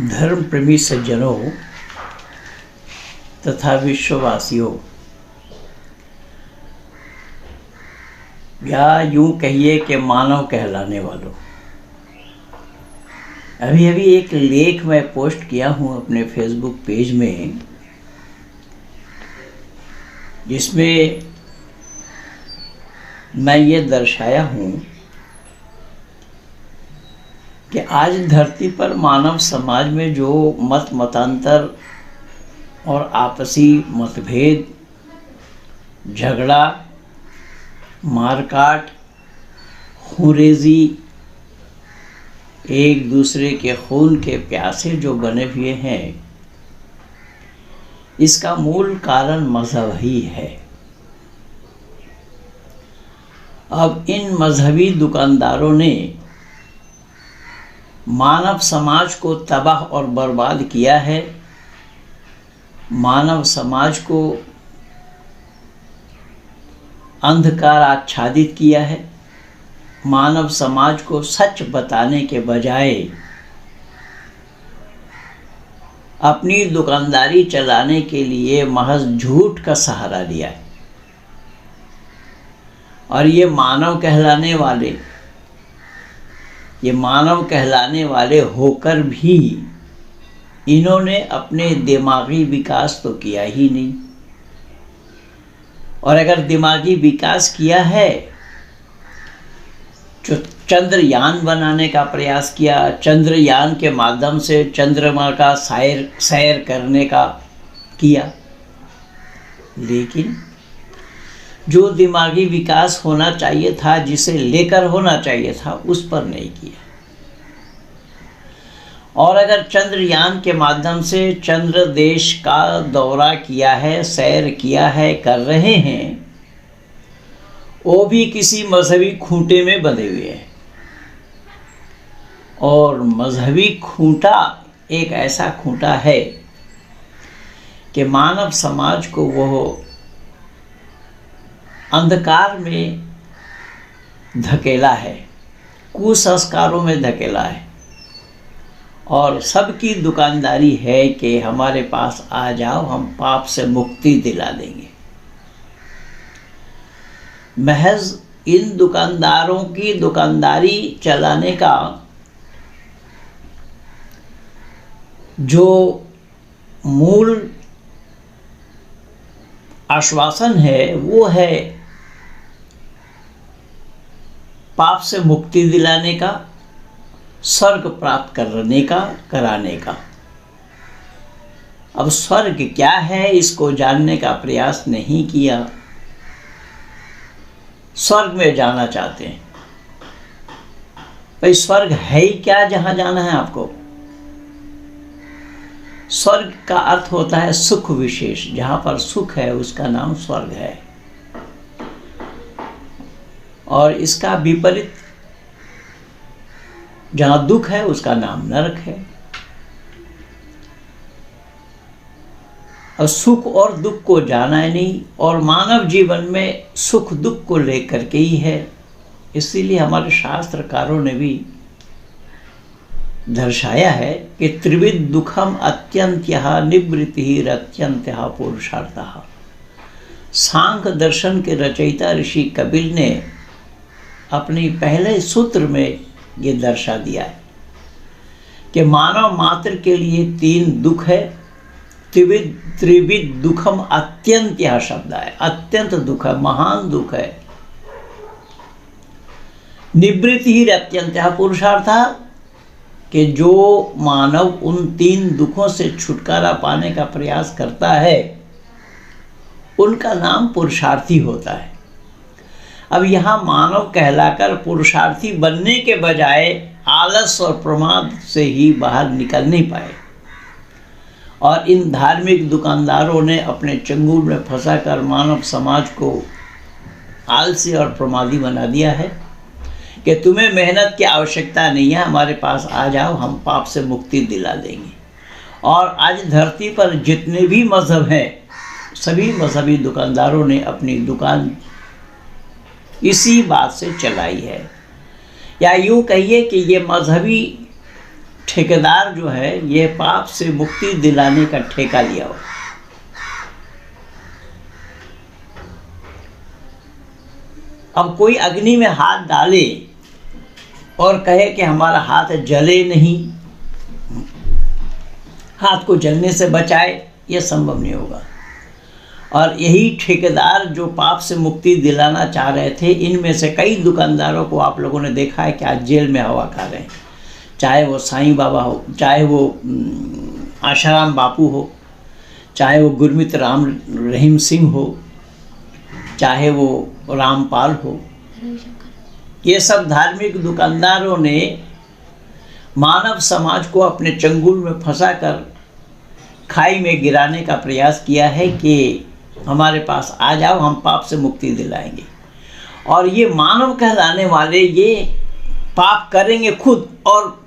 धर्म प्रेमी सज्जनों तथा विश्ववासियों, या यूँ कहिए कि मानव कहलाने वालों, अभी एक लेख मैं पोस्ट किया हूँ अपने फेसबुक पेज में, जिसमें मैं ये दर्शाया हूँ कि आज धरती पर मानव समाज में जो मतांतर और आपसी मतभेद, झगड़ा, मारकाट, खूंरेज़ी, एक दूसरे के खून के प्यासे जो बने हुए हैं, इसका मूल कारण मज़हब ही है। अब इन मजहबी दुकानदारों ने मानव समाज को तबाह और बर्बाद किया है, मानव समाज को अंधकार आच्छादित किया है, मानव समाज को सच बताने के बजाय अपनी दुकानदारी चलाने के लिए महज झूठ का सहारा लिया है। और ये मानव कहलाने वाले होकर भी इन्होंने अपने दिमागी विकास तो किया ही नहीं। और अगर दिमागी विकास किया है जो चंद्रयान बनाने का प्रयास किया, चंद्रयान के माध्यम से चंद्रमा का सैर करने का किया, लेकिन जो दिमागी विकास होना चाहिए था, जिसे लेकर होना चाहिए था, उस पर नहीं किया। और अगर चंद्रयान के माध्यम से चंद्र देश का दौरा किया है, सैर किया है, कर रहे हैं, वो भी किसी मजहबी खूंटे में बंधे हुए हैं। और मजहबी खूंटा एक ऐसा खूंटा है कि मानव समाज को वह अंधकार में धकेला है, कुसंस्कारों में धकेला है। और सबकी दुकानदारी है कि हमारे पास आ जाओ, हम पाप से मुक्ति दिला देंगे। महज इन दुकानदारों की दुकानदारी चलाने का जो मूल आश्वासन है, वो है पाप से मुक्ति दिलाने का, स्वर्ग प्राप्त कराने का। अब स्वर्ग क्या है, इसको जानने का प्रयास नहीं किया। स्वर्ग में जाना चाहते हैं। भाई स्वर्ग है ही क्या जहां जाना है आपको? स्वर्ग का अर्थ होता है सुख विशेष। जहां पर सुख है उसका नाम स्वर्ग है। और इसका विपरीत जहां दुख है उसका नाम नरक है। और सुख और दुख को जाना है नहीं, और मानव जीवन में सुख दुख को लेकर के ही है। इसीलिए हमारे शास्त्रकारों ने भी दर्शाया है कि त्रिविध दुखम अत्यंत्यः निवृत्तिः अत्यंत्यः पुरुषार्थः। सांख्य दर्शन के रचयिता ऋषि कपिल ने अपनी पहले सूत्र में ये दर्शा दिया है कि मानव मात्र के लिए 3 दुख है। त्रिविध दुखम अत्यंत्यः शब्द है, अत्यंत दुख है, महान दुख है। निवृत्तिः अत्यंत्यः पुरुषार्थः, कि जो मानव उन 3 दुखों से छुटकारा पाने का प्रयास करता है, उनका नाम पुरुषार्थी होता है। अब यहाँ मानव कहलाकर पुरुषार्थी बनने के बजाय आलस और प्रमाद से ही बाहर निकल नहीं पाए। और इन धार्मिक दुकानदारों ने अपने चंगुल में फंसाकर मानव समाज को आलसी और प्रमादी बना दिया है कि तुम्हें मेहनत की आवश्यकता नहीं है, हमारे पास आ जाओ, हम पाप से मुक्ति दिला देंगे। और आज धरती पर जितने भी मज़हब हैं, सभी मजहबी दुकानदारों ने अपनी दुकान इसी बात से चलाई है। या यूँ कहिए कि ये मजहबी ठेकेदार जो है ये पाप से मुक्ति दिलाने का ठेका लिया हुआ। अब कोई अग्नि में हाथ डाले और कहे कि हमारा हाथ जले नहीं, हाथ को जलने से बचाए, यह संभव नहीं होगा। और यही ठेकेदार जो पाप से मुक्ति दिलाना चाह रहे थे, इनमें से कई दुकानदारों को आप लोगों ने देखा है कि आज जेल में हवा खा रहे हैं। चाहे वो साईं बाबा हो, चाहे वो आशाराम बापू हो, चाहे वो गुरमीत राम रहीम सिंह हो, चाहे वो रामपाल हो, ये सब धार्मिक दुकानदारों ने मानव समाज को अपने चंगुल में फंसाकर खाई में गिराने का प्रयास किया है कि हमारे पास आ जाओ, हम पाप से मुक्ति दिलाएंगे। और ये मानव कहलाने वाले ये पाप करेंगे खुद और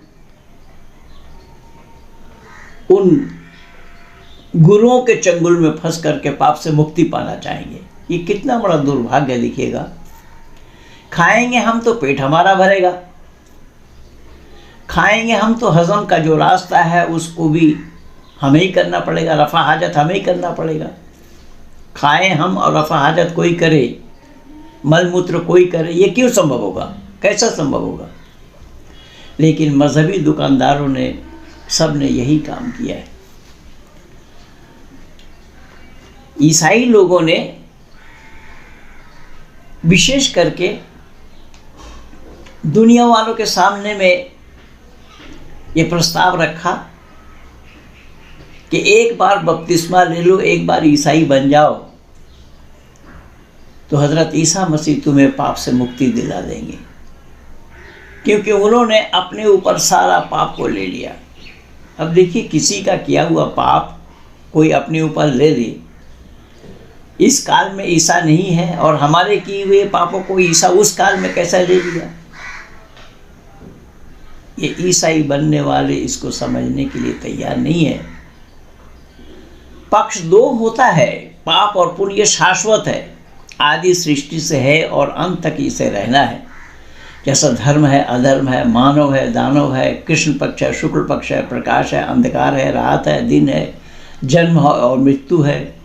उन गुरुओं के चंगुल में फंस करके पाप से मुक्ति पाना चाहेंगे। ये कितना बड़ा दुर्भाग्य दिखेगा। खाएंगे हम तो पेट हमारा भरेगा, खाएंगे हम तो हजम का जो रास्ता है उसको भी हमें ही करना पड़ेगा, रफ़ा हाजत हमें ही करना पड़ेगा। खाएं हम और रफ़ा हाजत कोई करे, मल मूत्र कोई करे, ये क्यों संभव होगा? कैसा संभव होगा? लेकिन मजहबी दुकानदारों ने सब ने यही काम किया है। ईसाई लोगों ने विशेष करके दुनिया वालों के सामने में ये प्रस्ताव रखा कि एक बार बपतिस्मा ले लो, एक बार ईसाई बन जाओ, तो हज़रत ईसा मसीह तुम्हें पाप से मुक्ति दिला देंगे। क्योंकि उन्होंने अपने ऊपर सारा पाप को ले लिया। अब देखिए, किसी का किया हुआ पाप कोई अपने ऊपर ले ले, इस काल में ईसा नहीं है और हमारे किए हुए पापों को ईसा उस काल में कैसा ले लिया? ये ईसाई बनने वाले इसको समझने के लिए तैयार नहीं है। पक्ष दो होता है, पाप और पुण्य, ये शाश्वत है, आदि सृष्टि से है और अंत तक इसे रहना है। जैसा धर्म है, अधर्म है, मानव है, दानव है, कृष्ण पक्ष है, शुक्ल पक्ष है, प्रकाश है, अंधकार है, रात है, दिन है, जन्म है और मृत्यु है,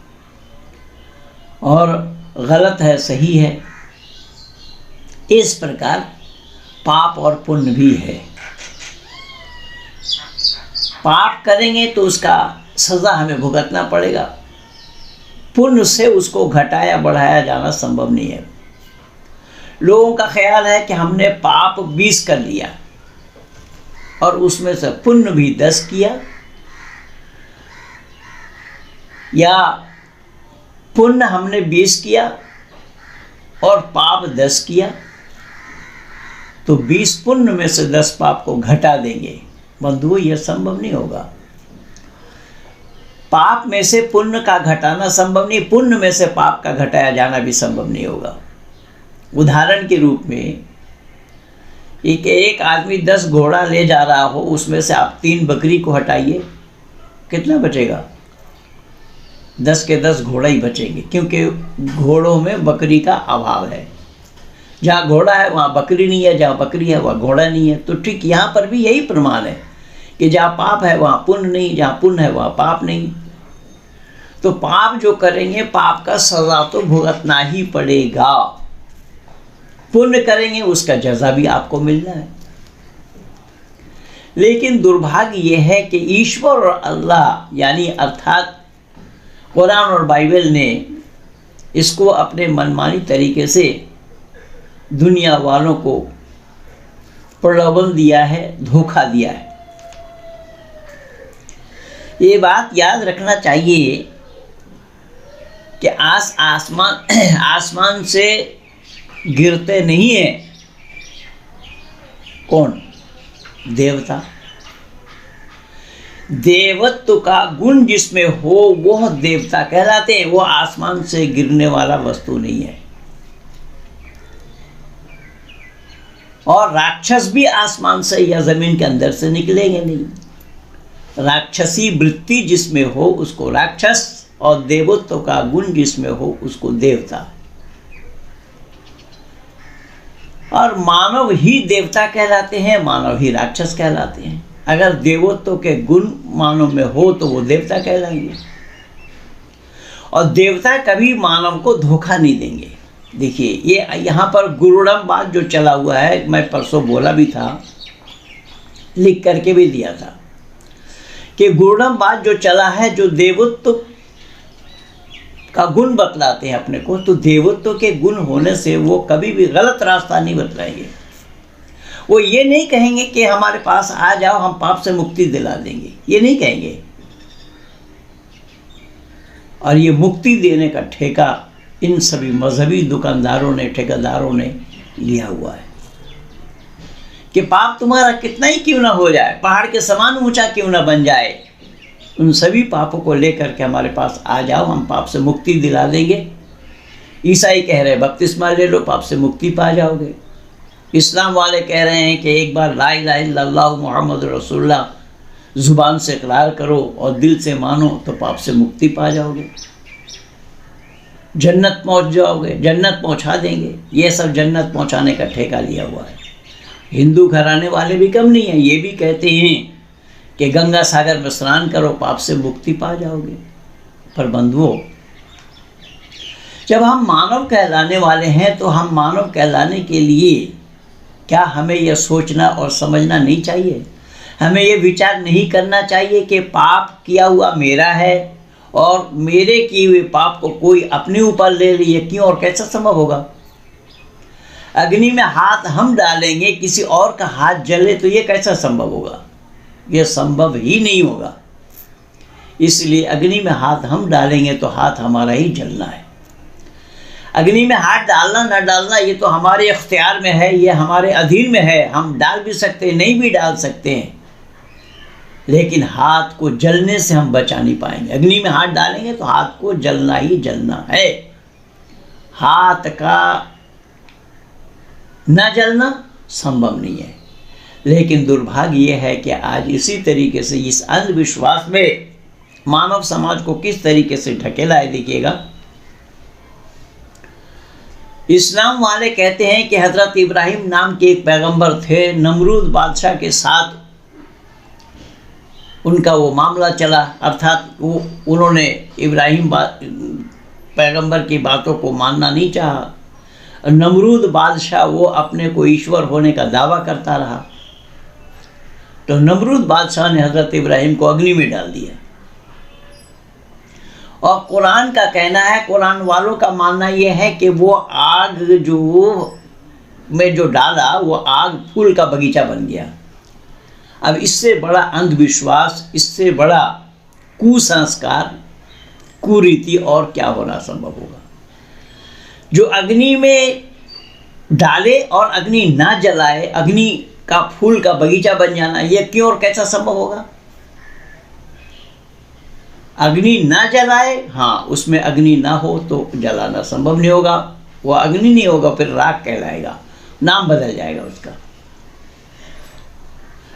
और गलत है, सही है। इस प्रकार पाप और पुण्य भी है। पाप करेंगे तो उसका सज़ा हमें भुगतना पड़ेगा, पुण्य से उसको घटाया बढ़ाया जाना संभव नहीं है। लोगों का ख्याल है कि हमने पाप 20 कर लिया और उसमें से पुण्य भी 10 किया, या पुण्य हमने 20 किया और पाप 10 किया, तो 20 पुण्य में से 10 पाप को घटा देंगे। बंधुओं, यह संभव नहीं होगा। पाप में से पुण्य का घटाना संभव नहीं, पुण्य में से पाप का घटाया जाना भी संभव नहीं होगा। उदाहरण के रूप में एक आदमी 10 घोड़ा ले जा रहा हो, उसमें से आप 3 बकरी को हटाइए, कितना बचेगा? 10 के 10 घोड़ा ही बचेंगे, क्योंकि घोड़ों में बकरी का अभाव है। जहाँ घोड़ा है वहाँ बकरी नहीं है, जहाँ बकरी है वहाँ घोड़ा नहीं है। तो ठीक यहाँ पर भी यही प्रमाण है कि जहाँ पाप है वहाँ पुण्य नहीं, जहाँ पुण्य है वहाँ पाप नहीं। तो पाप जो करेंगे, पाप का सजा तो भुगतना ही पड़ेगा। पुण्य करेंगे, उसका जज़ा भी आपको मिलना है। लेकिन दुर्भाग्य ये है कि ईश्वर और अल्लाह यानी अर्थात कुरान और बाइबल ने इसको अपने मनमानी तरीके से दुनिया वालों को प्रलोभन दिया है, धोखा दिया है। ये बात याद रखना चाहिए कि आसमान से गिरते नहीं है कौन? देवता। देवत्व का गुण जिसमें हो वह देवता कहलाते हैं, वो आसमान से गिरने वाला वस्तु नहीं है। और राक्षस भी आसमान से या जमीन के अंदर से निकलेंगे नहीं। राक्षसी वृत्ति जिसमें हो उसको राक्षस, और देवत्व का गुण जिसमें हो उसको देवता। और मानव ही देवता कहलाते हैं, मानव ही राक्षस कहलाते हैं। अगर देवत्व के गुण मानव में हो तो वो देवता कहलाएंगे, और देवता कभी मानव को धोखा नहीं देंगे। देखिए ये यहाँ पर गुरुड़म बात जो चला हुआ है, मैं परसों बोला भी था, लिख करके भी दिया था कि गुरुड़म बात जो चला है, जो देवत्व का गुण बतलाते हैं अपने को, तो देवत्व के गुण होने से वो कभी भी गलत रास्ता नहीं बतलाएंगे। वो ये नहीं कहेंगे कि हमारे पास आ जाओ हम पाप से मुक्ति दिला देंगे, ये नहीं कहेंगे। और ये मुक्ति देने का ठेका इन सभी मजहबी दुकानदारों ने, ठेकेदारों ने लिया हुआ है कि पाप तुम्हारा कितना ही क्यों ना हो जाए, पहाड़ के समान ऊंचा क्यों ना बन जाए, उन सभी पापों को लेकर के हमारे पास आ जाओ, हम पाप से मुक्ति दिला देंगे। ईसाई कह रहे हैं बपतिस्मा ले लो, पाप से मुक्ति पा जाओगे। इस्लाम वाले कह रहे हैं कि एक बार ला इलाहा इल्लल्लाह मुहम्मद रसूलुल्लाह ज़ुबान से इकरार करो और दिल से मानो तो पाप से मुक्ति पा जाओगे, जन्नत पहुंच जाओगे, जन्नत पहुंचा देंगे। ये सब जन्नत पहुंचाने का ठेका लिया हुआ है। हिंदू घराने वाले भी कम नहीं हैं, ये भी कहते हैं कि गंगा सागर में स्नान करो, पाप से मुक्ति पा जाओगे। पर बंधुओं, जब हम मानव कहलाने वाले हैं तो हम मानव कहलाने के लिए क्या हमें यह सोचना और समझना नहीं चाहिए, हमें ये विचार नहीं करना चाहिए कि पाप किया हुआ मेरा है और मेरे किए हुए पाप को कोई अपने ऊपर ले लिए, क्यों और कैसा संभव होगा? अग्नि में हाथ हम डालेंगे, किसी और का हाथ जले तो ये कैसा संभव होगा? ये संभव ही नहीं होगा। इसलिए अग्नि में हाथ हम डालेंगे तो हाथ हमारा ही जलना है। अग्नि में हाथ डालना न डालना ये तो हमारे इख्तियार में है, ये हमारे अधीन में है। हम डाल भी सकते हैं, नहीं भी डाल सकते हैं, लेकिन हाथ को जलने से हम बचा नहीं पाएंगे। अग्नि में हाथ डालेंगे तो हाथ को जलना ही जलना है। हाथ का न जलना संभव नहीं है। लेकिन दुर्भाग्य ये है कि आज इसी तरीके से इस अंधविश्वास में मानव समाज को किस तरीके से ढकेला है। देखिएगा, इस्लाम वाले कहते हैं कि हज़रत इब्राहिम नाम के एक पैगंबर थे, नमरूद बादशाह के साथ उनका वो मामला चला, अर्थात वो उन्होंने इब्राहिम पैगंबर की बातों को मानना नहीं चाहा। नमरूद बादशाह वो अपने को ईश्वर होने का दावा करता रहा, तो नमरूद बादशाह ने हज़रत इब्राहिम को अग्नि में डाल दिया। और कुरान का कहना है, कुरान वालों का मानना यह है कि वो आग जो डाला वो आग फूल का बगीचा बन गया। अब इससे बड़ा अंधविश्वास, इससे बड़ा कुसंस्कार, कुरीति और क्या होना संभव होगा? जो अग्नि में डाले और अग्नि ना जलाए, अग्नि का फूल का बगीचा बन जाना, ये क्यों और कैसा संभव होगा? अग्नि ना जलाए, हाँ, उसमें अग्नि ना हो तो जलाना संभव नहीं होगा। वो अग्नि नहीं होगा, फिर राख कहलाएगा, नाम बदल जाएगा उसका।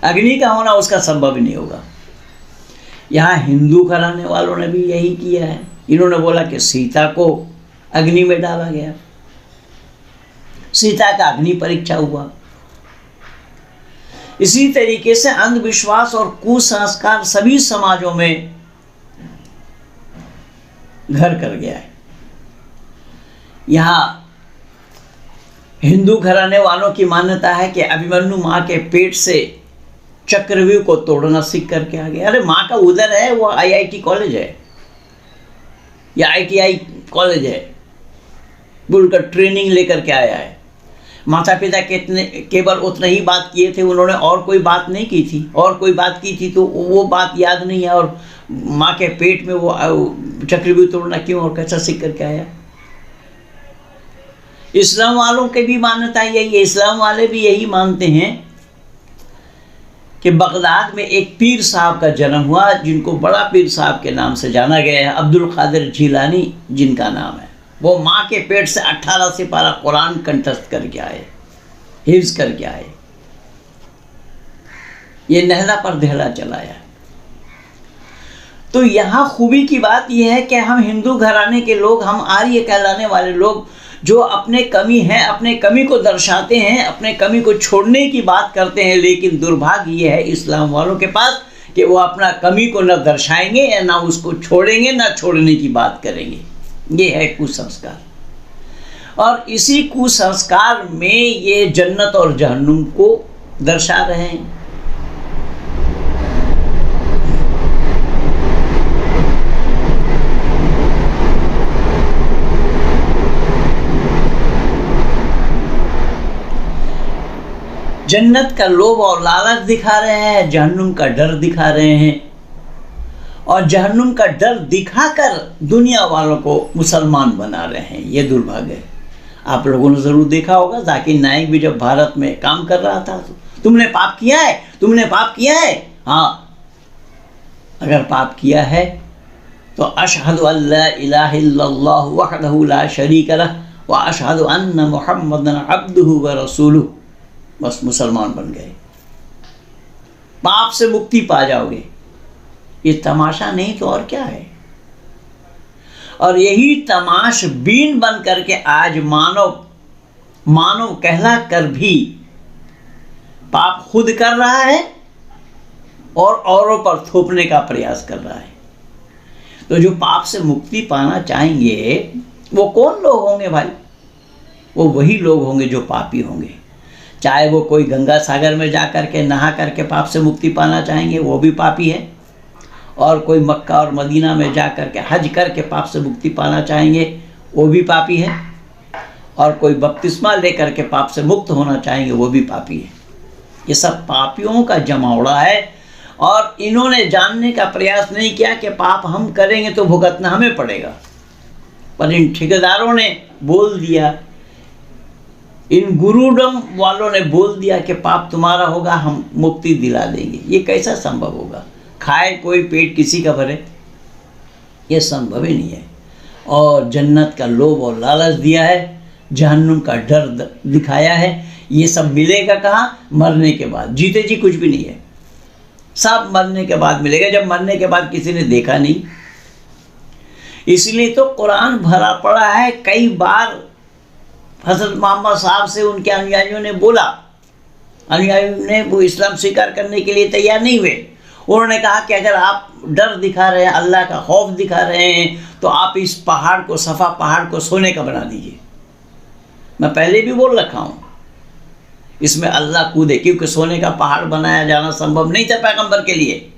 अग्नि का होना उसका संभव ही नहीं होगा। यहाँ हिंदू घराने वालों ने भी यही किया है। इन्होंने बोला कि सीता को अग्नि में डाला गया, सीता का अग्नि परीक्षा हुआ। इसी तरीके से अंधविश्वास और कुसंस्कार सभी समाजों में घर कर गया है। यहाँ हिंदू घराने वालों की मान्यता है कि अभिमन्यु माँ के पेट से चक्रव्यूह को तोड़ना सीख करके आ गया। अरे माँ का उदर है, वो IIT कॉलेज है या ITI कॉलेज है, बोलकर ट्रेनिंग लेकर के आया है। माता पिता केवल उतना ही बात किए थे, उन्होंने और कोई बात नहीं की थी, और कोई बात की थी तो वो बात याद नहीं है। और माँ के पेट में वो चक्रव्यूह तोड़ना क्यों और कैसा सीख करके आया? इस्लाम वालों की भी मान्यता यही है। इस्लाम वाले भी यही मानते हैं कि बगदाद में एक पीर साहब का जन्म हुआ, जिनको बड़ा पीर साहब के नाम से जाना गया है, अब्दुल कादिर जिलानी जिनका नाम है। वो माँ के पेट से 18 से 12 कुरान कंठस्थ करके आए, हिफ्ज करके आए। ये नहला पर दहला चलाया। तो यहाँ खूबी की बात यह है कि हम हिंदू घराने के लोग, हम आर्य कहलाने वाले लोग, जो अपने कमी है, अपने कमी को दर्शाते हैं, अपने कमी को छोड़ने की बात करते हैं, लेकिन दुर्भाग्य ये है इस्लाम वालों के पास कि वो अपना कमी को न दर्शाएंगे या ना उसको छोड़ेंगे, ना छोड़ने की बात करेंगे। ये है कुसंस्कार। और इसी कुसंस्कार में ये जन्नत और जहन्नुम को दर्शा रहे हैं। जन्नत का लोभ और लालच दिखा रहे हैं, जहन्नुम का डर दिखा रहे हैं। और जहन्नुम का डर दिखाकर दुनिया वालों को मुसलमान बना रहे हैं। ये दुर्भाग्य है। आप लोगों ने ज़रूर देखा होगा, जाकिर नाइक भी जब भारत में काम कर रहा था तो तुमने पाप किया है, तुमने पाप किया है। हाँ, अगर पाप किया है तो अशहदु अल्ला इलाहा इल्लल्लाह वहदहु ला शरीका लह व अशहदु अन्ना मुहम्मदन अब्दुहु व रसूलुहु, बस मुसलमान बन गए, पाप से मुक्ति पा जाओगे। ये तमाशा नहीं तो और क्या है। और यही तमाशबीन बन करके आज मानव कहला कर भी पाप खुद कर रहा है और औरों पर थोपने का प्रयास कर रहा है। तो जो पाप से मुक्ति पाना चाहेंगे वो कौन लोग होंगे भाई? वो वही लोग होंगे जो पापी होंगे। चाहे वो कोई गंगा सागर में जा कर के नहा करके पाप से मुक्ति पाना चाहेंगे, वो भी पापी है। और कोई मक्का और मदीना में जा कर के हज करके पाप से मुक्ति पाना चाहेंगे, वो भी पापी है। और कोई बपतिस्मा लेकर के पाप से मुक्त होना चाहेंगे, वो भी पापी है। ये सब पापियों का जमावड़ा है। और इन्होंने जानने का प्रयास नहीं किया कि पाप हम करेंगे तो भुगतना हमें पड़ेगा, पर इन ठेकेदारों ने बोल दिया, इन गुरुडम वालों ने बोल दिया कि पाप तुम्हारा होगा, हम मुक्ति दिला देंगे। ये कैसा संभव होगा? खाए कोई पेट किसी का भरे? ये संभव ही नहीं है। और जन्नत का लोभ और लालच दिया है, जहन्नुम का डर दिखाया है। ये सब मिलेगा कहाँ? मरने के बाद। जीते जी कुछ भी नहीं है, सब मरने के बाद मिलेगा। जब मरने के बाद किसी ने देखा नहीं, इसलिए तो कुरान भरा पड़ा है। कई बार हज़रत मोहम्मद साहब से उनके अनुयायियों ने बोला, अनुयायियों ने वो इस्लाम स्वीकार करने के लिए तैयार नहीं हुए। उन्होंने कहा कि अगर आप डर दिखा रहे हैं, अल्लाह का खौफ दिखा रहे हैं, तो आप इस पहाड़ को, सफ़ा पहाड़ को सोने का बना दीजिए। मैं पहले भी बोल रखा हूँ, इसमें अल्लाह कूदे, क्योंकि सोने का पहाड़ बनाया जाना संभव नहीं था पैगंबर के लिए।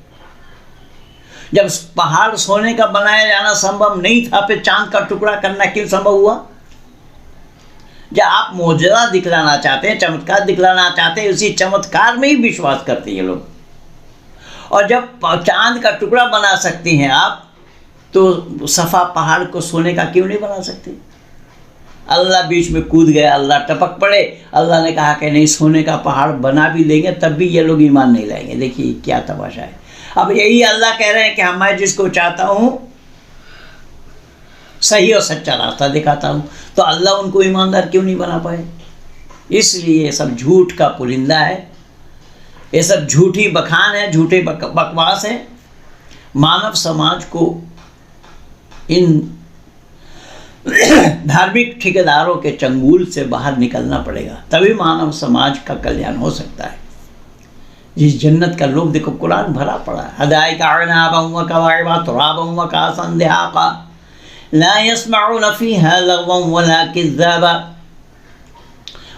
जब पहाड़ सोने का बनाया जाना संभव नहीं था, फिर चांद का टुकड़ा करना क्यों संभव हुआ? जब आप मौजज़ा दिखलाना चाहते हैं, चमत्कार दिखलाना चाहते हैं, उसी चमत्कार में ही विश्वास करते हैं ये लोग। और जब चांद का टुकड़ा बना सकते हैं आप, तो सफ़ा पहाड़ को सोने का क्यों नहीं बना सकते? अल्लाह बीच में कूद गया, अल्लाह टपक पड़े। अल्लाह ने कहा कि नहीं, सोने का पहाड़ बना भी लेंगे तब भी ये लोग ईमान नहीं लाएंगे। देखिए क्या तमाशा है। अब यही अल्लाह कह रहे हैं कि मैं जिसको चाहता हूँ सही और सच्चा रास्ता दिखाता हूँ, तो अल्लाह उनको ईमानदार क्यों नहीं बना पाए? इसलिए ये सब झूठ का पुलिंदा है, ये सब झूठी बखान है, झूठे बकवास है। मानव समाज को इन धार्मिक ठेकेदारों के चंगुल से बाहर निकलना पड़ेगा, तभी मानव समाज का कल्याण हो सकता है। जिस जन्नत का लोभ, देखो कुरान भरा पड़ा है, हदाइका अनाबम व कवाइबा तुराबम व कासन दिहाका ला यस्मऊन फीहा लगवन वला किज़्ज़ाबा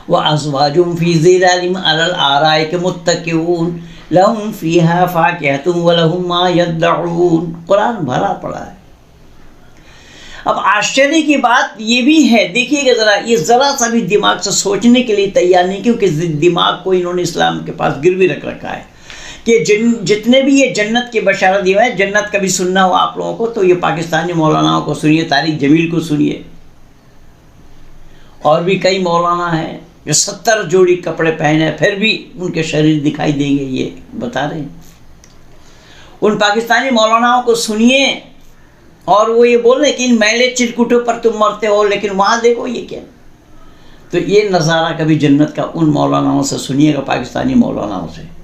व अज़वाजुम फी ज़िलालिम अलल आराइक मुत्तकिऊन लहुम फीहा फाकिहतुन व लहुम मा यदऊन। कुरान भरा पड़ा है। अब आश्चर्य की बात ये भी है, देखिएगा ज़रा, ये ज़रा सा भी दिमाग से सोचने के लिए तैयार नहीं, क्योंकि दिमाग को इन्होंने इस्लाम के पास गिरवी रख रखा है कि जितने भी ये जन्नत के बशारत दिए हैं, जन्नत कभी सुनना हो आप लोगों को तो ये पाकिस्तानी मौलानाओं को सुनिए, तारिक जमील को सुनिए, और भी कई मौलाना हैं जो 70 जोड़ी कपड़े पहने फिर भी उनके शरीर दिखाई देंगे, ये बता रहे हैं। उन पाकिस्तानी मौलानाओं को सुनिए और वो ये बोल रहे कि इन मैले चिरकुटों पर तुम मरते हो, लेकिन वहाँ देखो ये क्या। तो ये नज़ारा कभी जन्नत का उन मौलानाओं से सुनिएगा, पाकिस्तानी मौलानाओं से।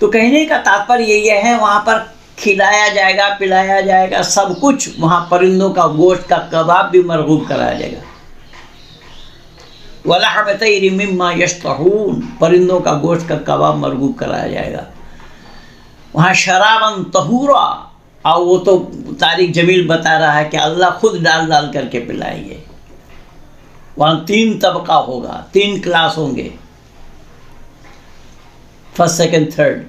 तो कहने का तात्पर्य ये है, वहाँ पर खिलाया जाएगा, पिलाया जाएगा सब कुछ, वहाँ परिंदों का गोश्त का कबाब भी मरगूब कराया जाएगा। वलहम तैरि मिम्मा यश्तहून, परिंदों का गोश्त का कबाब मरगूब कराया जाएगा। वहाँ शराबन तहूरा, और वो तो तारिक जमील बता रहा है कि अल्लाह खुद डाल डाल करके पिलाएंगे। वहाँ 3 तबका होगा, 3 क्लास होंगे, फर्स्ट सेकंड थर्ड,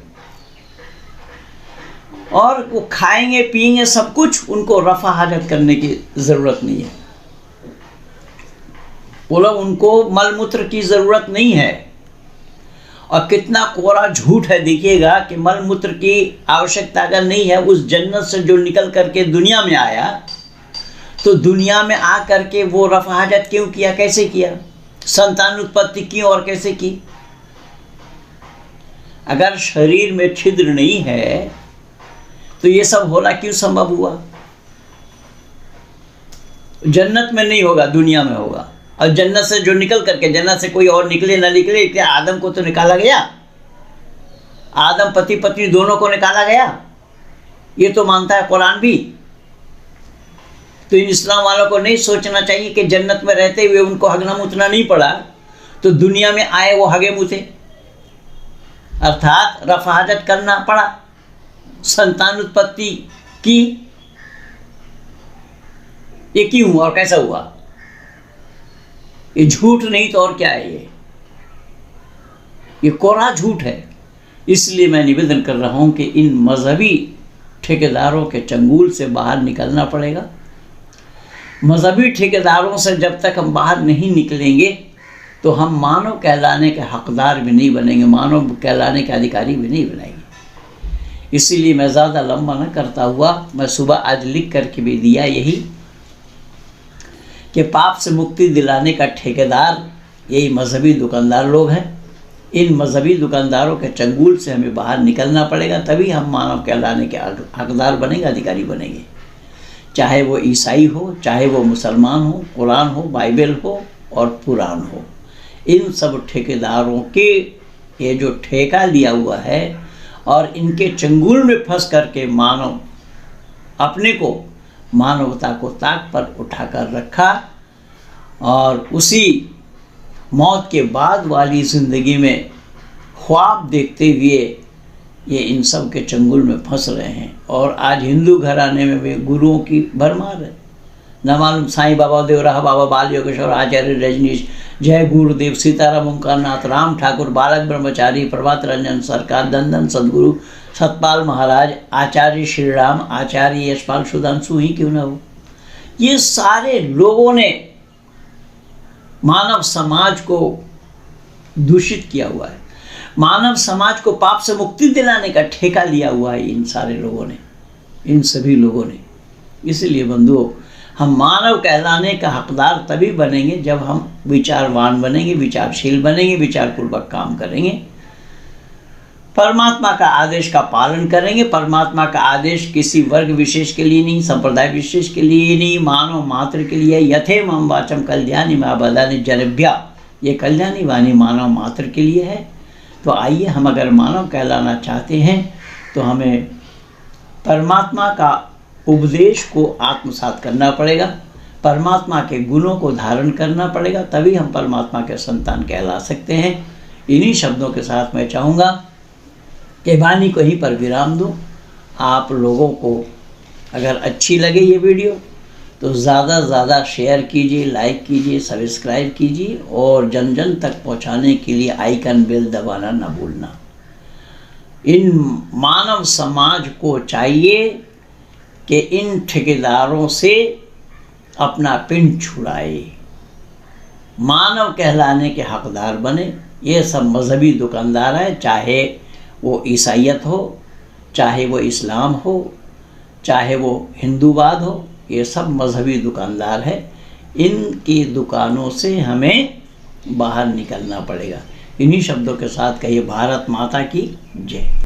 और वो खाएंगे पिएंगे सब कुछ, उनको रफा हाजत करने की ज़रूरत नहीं है। बोला उनको मल मूत्र की ज़रूरत नहीं है। और कितना कोरा झूठ है देखिएगा कि मल मूत्र की आवश्यकता अगर नहीं है, उस जन्नत से जो निकल करके दुनिया में आया, तो दुनिया में आ करके वो रफा हाजत क्यों किया, कैसे किया, संतान उत्पत्ति क्यों और कैसे की। अगर शरीर में छिद्र नहीं है तो ये सब होना क्यों संभव हुआ। जन्नत में नहीं होगा, दुनिया में होगा। और जन्नत से जो निकल करके, जन्नत से कोई और निकले ना निकले, क्या आदम को तो निकाला गया, आदम पति पत्नी दोनों को निकाला गया, ये तो मानता है कुरान भी। तो इन इस्लाम वालों को नहीं सोचना चाहिए कि जन्नत में रहते हुए उनको हगना मुतना नहीं पड़ा, तो दुनिया में आए वो हगे मुते, अर्थात रफाजत करना पड़ा, संतान उत्पत्ति की। ये क्यों और कैसा हुआ। ये झूठ नहीं तो और क्या है, ये कोरा झूठ है। इसलिए मैं निवेदन कर रहा हूं कि इन मजहबी ठेकेदारों के चंगुल से बाहर निकलना पड़ेगा। मजहबी ठेकेदारों से जब तक हम बाहर नहीं निकलेंगे तो हम मानव कहलाने के हकदार भी नहीं बनेंगे, मानव कहलाने के अधिकारी भी नहीं बनेंगे। इसीलिए मैं ज़्यादा लंबा न करता हुआ, मैं सुबह आज लिख करके भी दिया यही कि पाप से मुक्ति दिलाने का ठेकेदार यही मजहबी दुकानदार लोग हैं। इन मजहबी दुकानदारों के चंगुल से हमें बाहर निकलना पड़ेगा, तभी हम मानव कहलाने के हकदार बनेंगे, अधिकारी बनेंगे। चाहे वो ईसाई हो, चाहे वो मुसलमान हो, कुरान हो, बाइबल हो और पुराण हो, इन सब ठेकेदारों के ये जो ठेका लिया हुआ है और इनके चंगुल में फंस करके मानव अपने को, मानवता को ताक पर उठाकर रखा, और उसी मौत के बाद वाली ज़िंदगी में ख्वाब देखते हुए ये इन सब के चंगुल में फंस रहे हैं। और आज हिंदू घराने में भी गुरुओं की भरमार है, न मालूम साईं बाबा देवराहा, बाबा बाल योगेश्वर, आचार्य रजनीश, जय गुरुदेव, सीताराम ओंकारनाथ, राम ठाकुर, बालक ब्रह्मचारी, प्रभात रंजन सरकार, दंदन सदगुरु, सतपाल महाराज, आचार्य श्री राम, आचार्य यशपाल, सुधांशु ही क्यों ना हो, ये सारे लोगों ने मानव समाज को दूषित किया हुआ है। मानव समाज को पाप से मुक्ति दिलाने का ठेका लिया हुआ है इन सारे लोगों ने, इन सभी लोगों ने। इसलिए बंधुओं, हम मानव कहलाने का हकदार तभी बनेंगे जब हम विचारवान बनेंगे, विचारशील बनेंगे, विचारपूर्वक काम करेंगे, परमात्मा का आदेश का पालन करेंगे। परमात्मा का आदेश किसी वर्ग विशेष के लिए नहीं, संप्रदाय विशेष के लिए नहीं, मानव मात्र के लिए। यथे मम वाचम कल्याणी मा बदानी जनभ्या, ये कल्याणी वाणी मानव मात्र के लिए है। तो आइए, हम अगर मानव कहलाना चाहते हैं तो हमें परमात्मा का उपदेश को आत्मसात करना पड़ेगा, परमात्मा के गुणों को धारण करना पड़ेगा, तभी हम परमात्मा के संतान कहला सकते हैं। इन्हीं शब्दों के साथ मैं चाहूँगा कि वाणी को यहीं पर विराम दूँ। आप लोगों को अगर अच्छी लगे ये वीडियो तो ज़्यादा से ज़्यादा शेयर कीजिए, लाइक कीजिए, सब्सक्राइब कीजिए, और जन जन तक पहुंचाने के लिए आइकन बेल दबाना न भूलना। इन मानव समाज को चाहिए कि इन ठेकेदारों से अपना पिंड छुड़ाए, मानव कहलाने के हकदार बने। ये सब मजहबी दुकानदार हैं, चाहे वो ईसाइयत हो, चाहे वो इस्लाम हो, चाहे वो हिंदूवाद हो, ये सब मजहबी दुकानदार है। इनकी दुकानों से हमें बाहर निकलना पड़ेगा। इन्हीं शब्दों के साथ कहिए भारत माता की जय।